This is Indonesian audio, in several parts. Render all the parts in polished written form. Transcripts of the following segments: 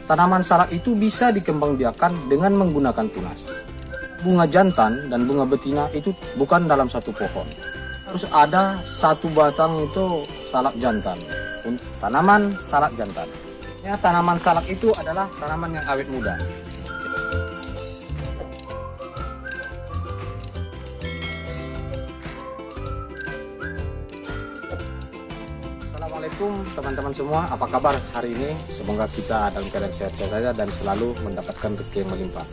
tanaman salak itu bisa dikembangbiakan dengan menggunakan tunas. Bunga jantan dan bunga betina itu bukan dalam satu pohon. Harus ada satu batang itu salak jantan. Tanaman salak jantan. Ya, tanaman salak itu adalah tanaman yang awet muda. Assalamualaikum teman-teman semua, apa kabar hari ini? Semoga kita dalam keadaan sehat-sehat saja dan selalu mendapatkan rezeki yang melimpah.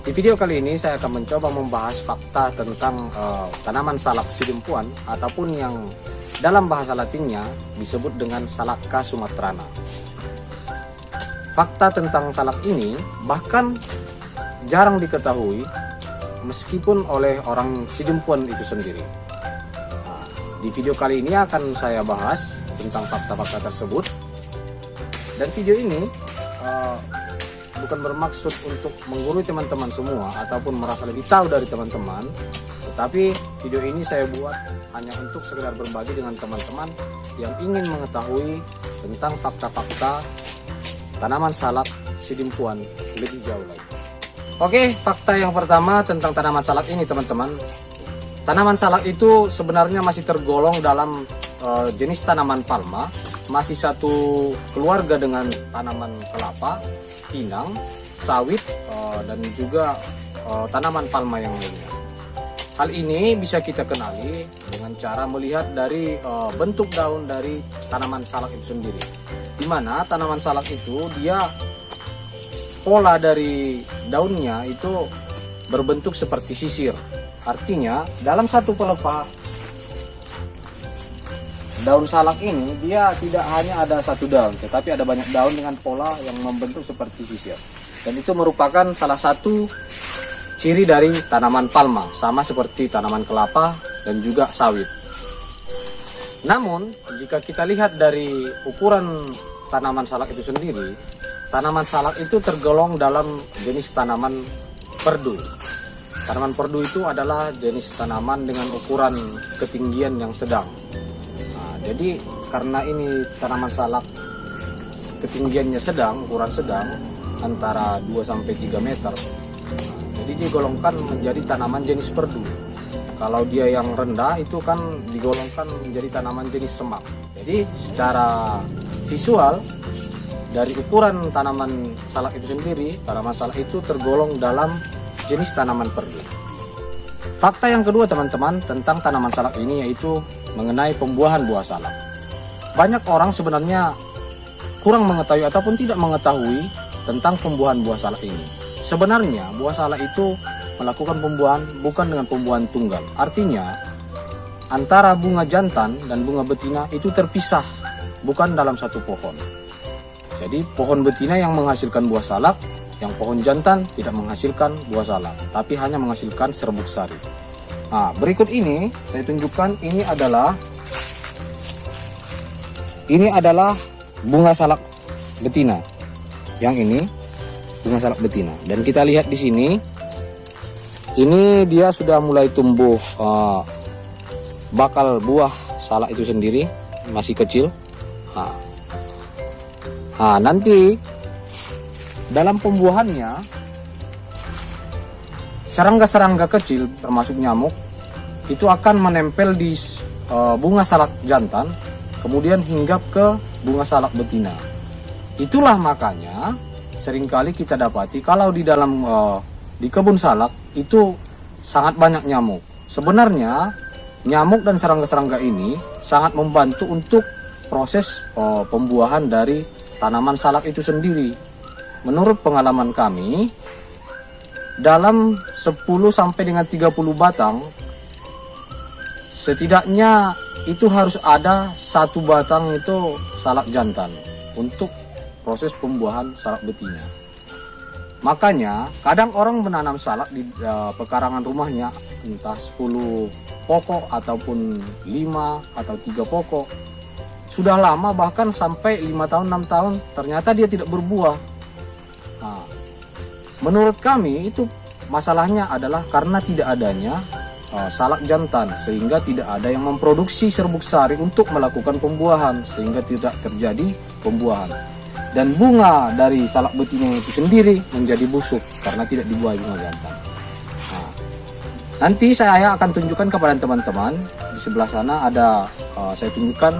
Di video kali ini saya akan mencoba membahas fakta tentang tanaman salak sidempuan ataupun yang dalam bahasa latinnya disebut dengan Salacca sumatrana. Fakta tentang salak ini bahkan jarang diketahui meskipun oleh orang sidempuan itu sendiri. Di video kali ini akan saya bahas tentang fakta-fakta tersebut, dan video ini bukan bermaksud untuk menggurui teman-teman semua ataupun merasa lebih tahu dari teman-teman, tetapi video ini saya buat hanya untuk sekedar berbagi dengan teman-teman yang ingin mengetahui tentang fakta-fakta tanaman salak sidempuan lebih jauh lagi. Oke, fakta yang pertama tentang tanaman salak ini teman-teman. Tanaman salak itu sebenarnya masih tergolong dalam jenis tanaman palma, masih satu keluarga dengan tanaman kelapa, pinang, sawit, dan juga tanaman palma yang lainnya. Hal ini bisa kita kenali dengan cara melihat dari bentuk daun dari tanaman salak itu sendiri. Di mana tanaman salak itu dia pola dari daunnya itu berbentuk seperti sisir. Artinya dalam satu pelepah daun salak ini dia tidak hanya ada satu daun, tetapi ada banyak daun dengan pola yang membentuk seperti sisir. Dan itu merupakan salah satu ciri dari tanaman palma, sama seperti tanaman kelapa dan juga sawit. Namun jika kita lihat dari ukuran tanaman salak itu sendiri, tanaman salak itu tergolong dalam jenis tanaman perdu. Tanaman perdu itu adalah jenis tanaman dengan ukuran ketinggian yang sedang. Jadi karena ini tanaman salak ketinggiannya sedang, ukuran sedang antara 2-3 meter. Jadi digolongkan menjadi tanaman jenis perdu. Kalau dia yang rendah itu kan digolongkan menjadi tanaman jenis semak. Jadi secara visual dari ukuran tanaman salak itu sendiri, tanaman salak itu tergolong dalam jenis tanaman perdu. Fakta yang kedua teman-teman tentang tanaman salak ini yaitu mengenai pembuahan buah salak. Banyak orang sebenarnya kurang mengetahui ataupun tidak mengetahui tentang pembuahan buah salak ini. Sebenarnya buah salak itu melakukan pembuahan bukan dengan pembuahan tunggal. Artinya antara bunga jantan dan bunga betina itu terpisah, bukan dalam satu pohon. Jadi pohon betina yang menghasilkan buah salak, yang pohon jantan tidak menghasilkan buah salak, tapi hanya menghasilkan serbuk sari. Nah, berikut ini saya tunjukkan ini adalah bunga salak betina. Yang ini bunga salak betina. Dan kita lihat di sini, ini dia sudah mulai tumbuh bakal buah salak itu sendiri, masih kecil. Nah, nanti dalam pembuahannya serangga-serangga kecil termasuk nyamuk itu akan menempel di bunga salak jantan, kemudian hinggap ke bunga salak betina. Itulah makanya seringkali kita dapati kalau di dalam di kebun salak itu sangat banyak nyamuk. Sebenarnya nyamuk dan serangga-serangga ini sangat membantu untuk proses pembuahan dari tanaman salak itu sendiri. Menurut pengalaman kami, dalam 10 sampai dengan 30 batang setidaknya itu harus ada satu batang itu salak jantan untuk proses pembuahan salak betina. Makanya kadang orang menanam salak di pekarangan rumahnya entah 10 pokok ataupun 5 atau 3 pokok. Sudah lama bahkan sampai 5 tahun 6 tahun ternyata dia tidak berbuah. Nah, menurut kami itu masalahnya adalah karena tidak adanya salak jantan, sehingga tidak ada yang memproduksi serbuk sari untuk melakukan pembuahan, sehingga tidak terjadi pembuahan. dan bunga dari salak betina itu sendiri menjadi busuk karena tidak dibuahi bunga jantan. Nah, nanti saya akan tunjukkan kepada teman-teman di sebelah sana ada saya tunjukkan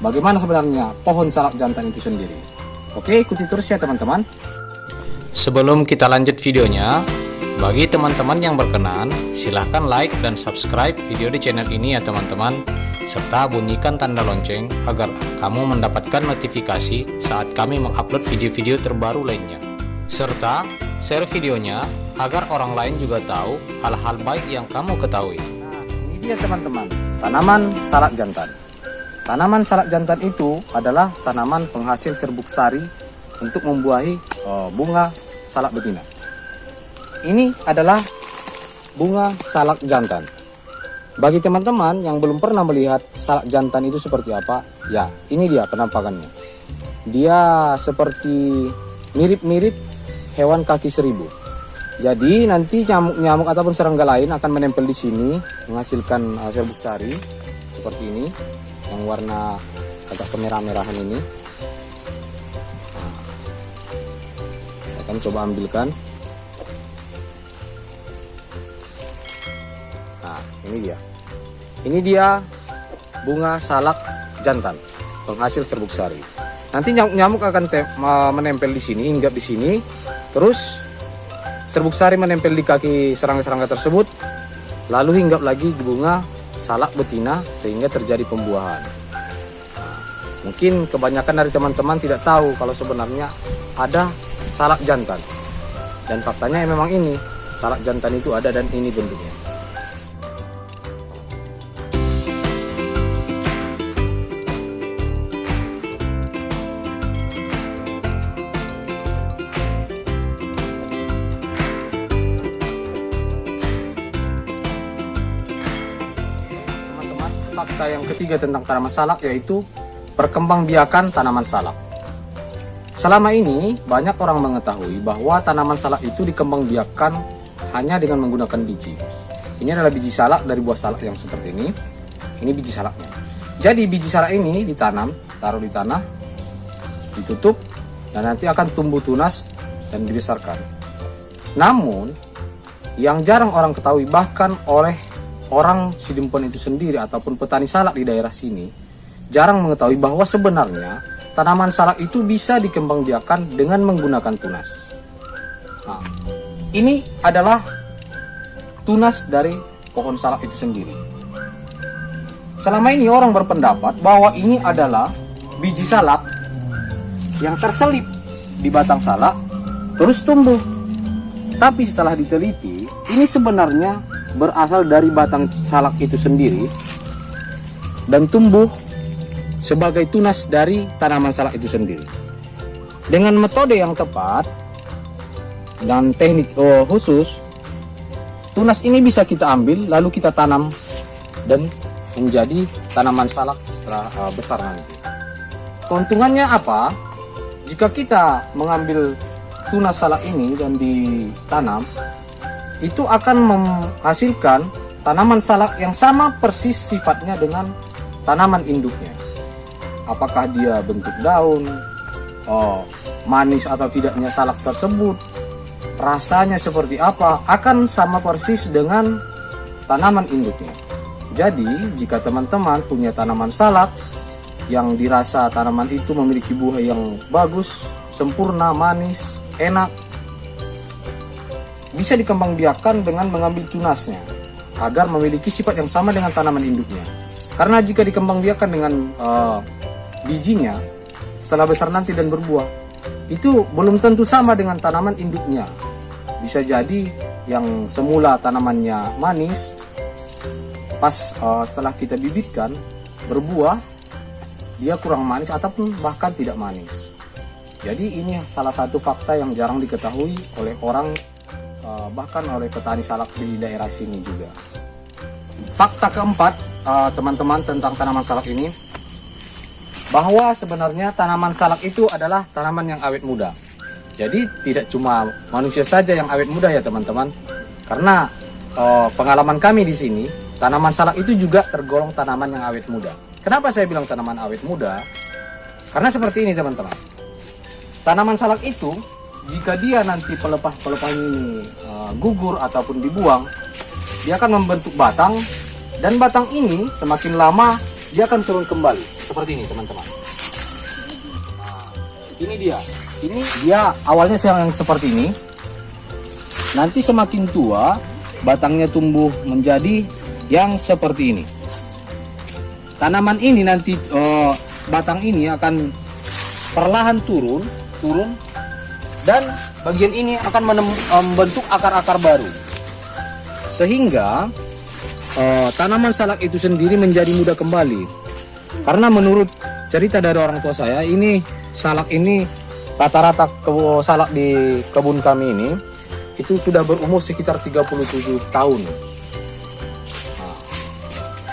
bagaimana sebenarnya pohon salak jantan itu sendiri. Oke, ikuti terus ya teman-teman. Sebelum kita lanjut videonya, bagi teman-teman yang berkenan, silahkan like dan subscribe video di channel ini ya teman-teman, serta bunyikan tanda lonceng agar kamu mendapatkan notifikasi saat kami mengupload video-video terbaru lainnya. Serta share videonya agar orang lain juga tahu hal-hal baik yang kamu ketahui. Nah, ini dia teman-teman, tanaman salak jantan. Tanaman salak jantan itu adalah tanaman penghasil serbuk sari untuk membuahi bunga salak betina. Ini adalah bunga salak jantan. Bagi teman-teman yang belum pernah melihat salak jantan itu seperti apa, ya ini dia penampakannya. Dia seperti mirip-mirip hewan kaki seribu. Jadi nanti nyamuk-nyamuk ataupun serangga lain akan menempel di sini, menghasilkan serbuk sari seperti ini, yang warna agak kemerah-merahan ini. Nah, saya akan coba ambilkan. Ini dia bunga salak jantan, penghasil serbuk sari. Nanti nyamuk akan menempel di sini, hinggap di sini. Terus serbuk sari menempel di kaki serangga-serangga tersebut, lalu hinggap lagi di bunga salak betina sehingga terjadi pembuahan. Nah, mungkin kebanyakan dari teman-teman tidak tahu kalau sebenarnya ada salak jantan. Dan faktanya memang ini, salak jantan itu ada dan ini bentuknya. Fakta yang ketiga tentang tanaman salak yaitu perkembangbiakan tanaman salak. Selama ini banyak orang mengetahui bahwa tanaman salak itu dikembangbiakan hanya dengan menggunakan biji. Ini adalah biji salak dari buah salak yang seperti ini. Ini biji salaknya. Jadi biji salak ini ditanam, taruh di tanah, ditutup, dan nanti akan tumbuh tunas dan dibesarkan. Namun yang jarang orang ketahui bahkan oleh orang Sidempuan itu sendiri ataupun petani salak di daerah sini jarang mengetahui bahwa sebenarnya tanaman salak itu bisa dikembangbiakan dengan menggunakan tunas. Nah, ini adalah tunas dari pohon salak itu sendiri. Selama ini orang berpendapat bahwa ini adalah biji salak yang terselip di batang salak terus tumbuh. Tapi setelah diteliti, ini sebenarnya berasal dari batang salak itu sendiri dan tumbuh sebagai tunas dari tanaman salak itu sendiri. Dengan metode yang tepat dan teknik khusus, tunas ini bisa kita ambil lalu kita tanam dan menjadi tanaman salak setelah besar nanti. Keuntungannya apa? Jika kita mengambil tunas salak ini dan ditanam, itu akan menghasilkan tanaman salak yang sama persis sifatnya dengan tanaman induknya. Apakah dia bentuk daun, manis atau tidaknya salak tersebut, rasanya seperti apa, akan sama persis dengan tanaman induknya. Jadi jika teman-teman punya tanaman salak yang dirasa tanaman itu memiliki buah yang bagus, sempurna, manis, enak, bisa dikembangbiakan dengan mengambil tunasnya agar memiliki sifat yang sama dengan tanaman induknya. Karena jika dikembangbiakan dengan bijinya setelah besar nanti dan berbuah, itu belum tentu sama dengan tanaman induknya. Bisa jadi yang semula tanamannya manis, pas setelah kita bibitkan berbuah, dia kurang manis ataupun bahkan tidak manis. Jadi ini salah satu fakta yang jarang diketahui oleh orang, bahkan oleh petani salak di daerah sini juga. Fakta keempat teman-teman tentang tanaman salak ini, bahwa sebenarnya tanaman salak itu adalah tanaman yang awet muda. Jadi tidak cuma manusia saja yang awet muda ya teman-teman, karena pengalaman kami di sini, tanaman salak itu juga tergolong tanaman yang awet muda. Kenapa saya bilang tanaman awet muda? Karena seperti ini teman-teman. tanaman salak itu jika dia nanti pelepah-pelepahnya ini gugur ataupun dibuang, dia akan membentuk batang, dan batang ini semakin lama dia akan turun kembali seperti ini teman-teman. Nah, ini dia awalnya yang seperti ini. Nanti semakin tua batangnya tumbuh menjadi yang seperti ini. Tanaman ini nanti batang ini akan perlahan turun, dan bagian ini akan membentuk akar-akar baru, sehingga tanaman salak itu sendiri menjadi mudah kembali. Karena menurut cerita dari orang tua saya, ini salak ini rata-rata salak di kebun kami ini itu sudah berumur sekitar 37 tahun.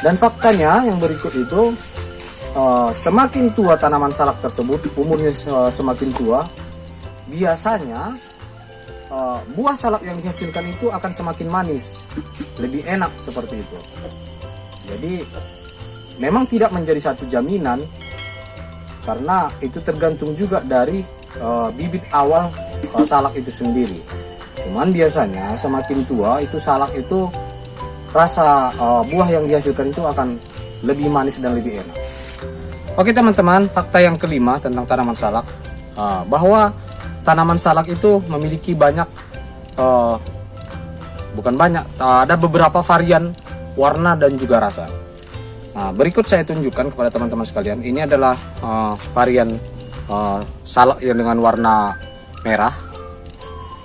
Dan faktanya yang berikut itu, semakin tua tanaman salak tersebut, umurnya semakin tua, biasanya buah salak yang dihasilkan itu akan semakin manis, lebih enak seperti itu. Jadi memang tidak menjadi satu jaminan, karena itu tergantung juga dari bibit awal salak itu sendiri. Cuman biasanya semakin tua itu salak itu rasa buah yang dihasilkan itu akan lebih manis dan lebih enak. Oke teman-teman, fakta yang kelima tentang tanaman salak, bahwa tanaman salak itu memiliki banyak, ada beberapa varian warna dan juga rasa. Nah, berikut saya tunjukkan kepada teman-teman sekalian. Ini adalah varian salak yang dengan warna merah.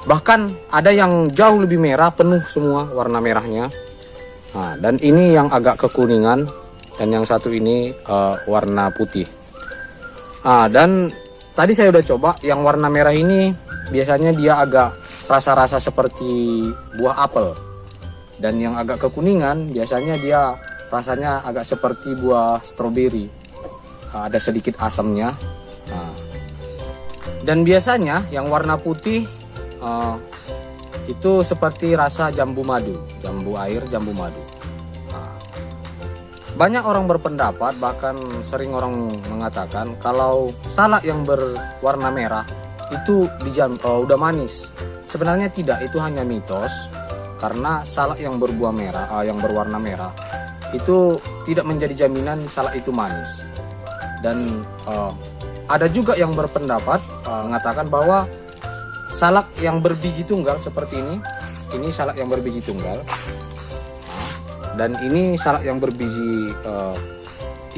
Bahkan ada yang jauh lebih merah, penuh semua warna merahnya. Nah, dan ini yang agak kekuningan, dan yang satu ini warna putih. Dan tadi saya udah coba yang warna merah ini, biasanya dia agak rasa-rasa seperti buah apel, dan yang agak kekuningan biasanya dia rasanya agak seperti buah stroberi, ada sedikit asamnya. Dan biasanya yang warna putih itu seperti rasa jambu madu, jambu air, jambu madu. Banyak orang berpendapat, bahkan sering orang mengatakan kalau salak yang berwarna merah itu udah manis. Sebenarnya tidak, itu hanya mitos. Karena salak yang berbuah merah, yang berwarna merah itu tidak menjadi jaminan salak itu manis. Dan ada juga yang berpendapat mengatakan bahwa salak yang berbiji tunggal seperti ini salak yang berbiji tunggal. Dan ini salak yang berbiji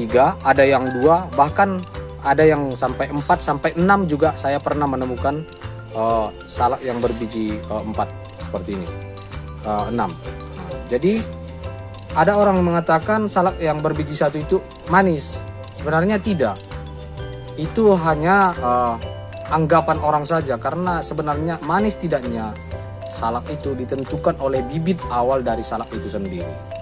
3, ada yang 2, bahkan ada yang sampai 4 sampai 6 juga saya pernah menemukan salak yang berbiji 4 seperti ini, 6. Jadi ada orang mengatakan salak yang berbiji 1 itu manis. Sebenarnya tidak. Itu hanya anggapan orang saja, karena sebenarnya manis tidaknya salak itu ditentukan oleh bibit awal dari salak itu sendiri.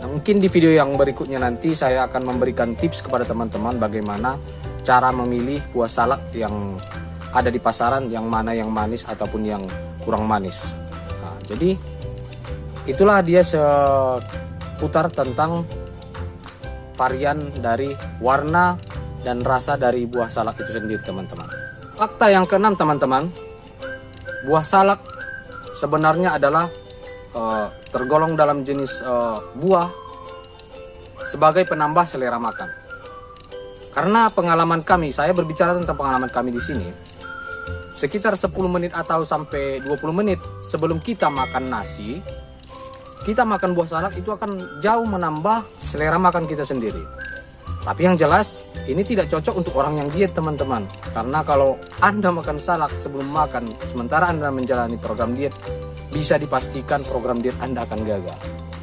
Nah, mungkin di video yang berikutnya nanti saya akan memberikan tips kepada teman-teman bagaimana cara memilih buah salak yang ada di pasaran, yang mana yang manis ataupun yang kurang manis. Nah, jadi itulah dia seputar tentang varian dari warna dan rasa dari buah salak itu sendiri teman-teman. Fakta yang keenam teman-teman, buah salak sebenarnya adalah tergolong dalam jenis buah sebagai penambah selera makan. Karena pengalaman kami, saya berbicara tentang pengalaman kami di sini, sekitar 10 menit atau sampai 20 menit sebelum kita makan nasi, kita makan buah salak itu akan jauh menambah selera makan kita sendiri. Tapi yang jelas, ini tidak cocok untuk orang yang diet teman-teman. Karena kalau Anda makan salak sebelum makan, sementara Anda menjalani program diet, bisa dipastikan program diet Anda akan gagal.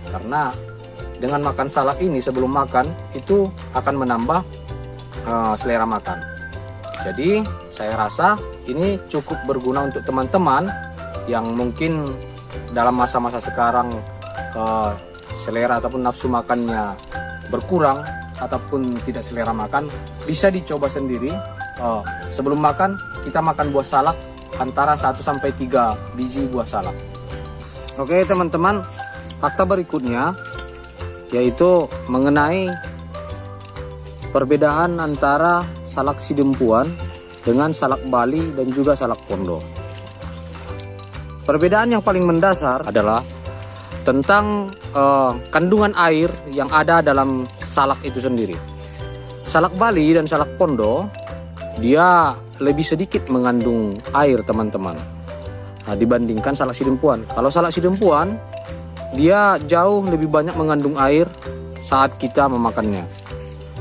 Karena dengan makan salak ini sebelum makan, itu akan menambah selera makan. Jadi saya rasa ini cukup berguna untuk teman-teman yang mungkin dalam masa-masa sekarang selera ataupun nafsu makannya berkurang ataupun tidak selera makan, bisa dicoba sendiri. Sebelum makan kita makan buah salak antara 1-3 biji buah salak. Oke teman-teman, fakta berikutnya yaitu mengenai perbedaan antara salak sidempuan dengan salak Bali dan juga salak Pondo. Perbedaan yang paling mendasar adalah tentang kandungan air yang ada dalam salak itu sendiri. Salak Bali dan salak Pondo dia lebih sedikit mengandung air, teman-teman, dibandingkan salak Sidempuan. Kalau salak Sidempuan dia jauh lebih banyak mengandung air saat kita memakannya,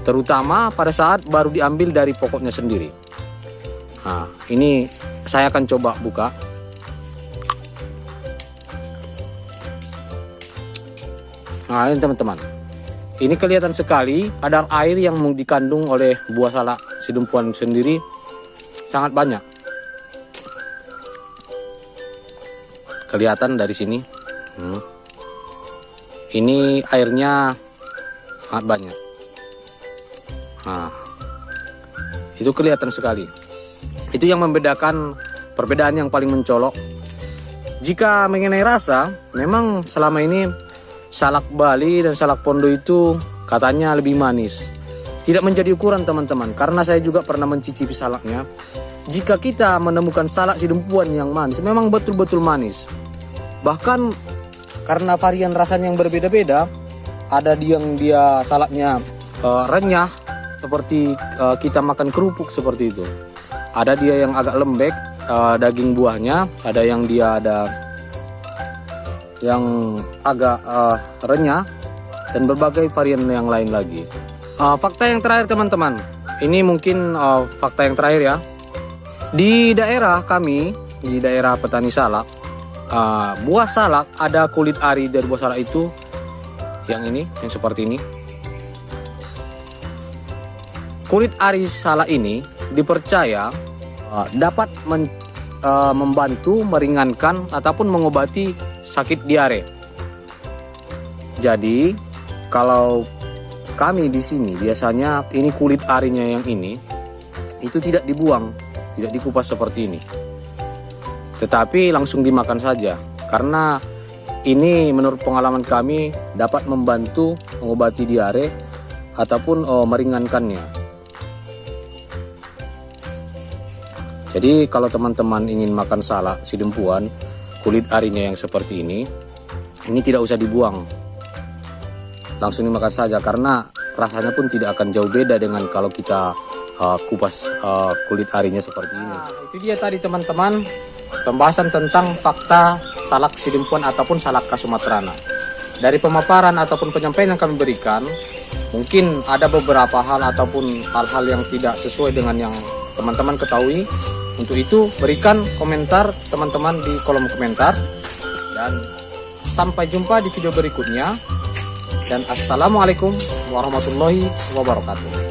terutama pada saat baru diambil dari pokoknya sendiri. Nah, ini saya akan coba buka. Nah, ini teman-teman, ini kelihatan sekali kadar air yang dikandung oleh buah salak Sidempuan sendiri sangat banyak. Kelihatan dari sini. Ini airnya sangat banyak. Nah, itu kelihatan sekali. Itu yang membedakan, perbedaan yang paling mencolok. Jika mengenai rasa, memang selama ini salak Bali dan salak Pondo itu katanya lebih manis. Tidak menjadi ukuran, teman-teman, karena saya juga pernah mencicipi salaknya. Jika kita menemukan salak Sidempuan yang manis, memang betul-betul manis. Bahkan karena varian rasanya yang berbeda-beda, ada yang dia salaknya renyah seperti kita makan kerupuk seperti itu. Ada dia yang agak lembek daging buahnya, ada yang dia ada yang agak renyah, dan berbagai varian yang lain lagi. Fakta yang terakhir, teman-teman, ini mungkin fakta yang terakhir ya. Di daerah kami, di daerah petani salak, buah salak ada kulit ari dari buah salak itu yang ini, yang seperti ini. Kulit ari salak ini dipercaya dapat membantu meringankan ataupun mengobati sakit diare. Jadi kalau kami di sini biasanya ini kulit arinya yang ini itu tidak dibuang, tidak dikupas seperti ini, tetapi langsung dimakan saja, karena ini menurut pengalaman kami dapat membantu mengobati diare ataupun meringankannya. Jadi kalau teman-teman ingin makan salak Sidempuan kulit arinya yang seperti ini tidak usah dibuang, langsung dimakan saja, karena rasanya pun tidak akan jauh beda dengan kalau kita kupas kulit arinya seperti ini. Nah, itu dia tadi, teman-teman, pembahasan tentang fakta salak Sidempuan ataupun salak khas Sumaterana. Dari pemaparan ataupun penyampaian yang kami berikan, mungkin ada beberapa hal ataupun hal-hal yang tidak sesuai dengan yang teman-teman ketahui. Untuk itu berikan komentar teman-teman di kolom komentar, dan sampai jumpa di video berikutnya, dan assalamualaikum warahmatullahi wabarakatuh.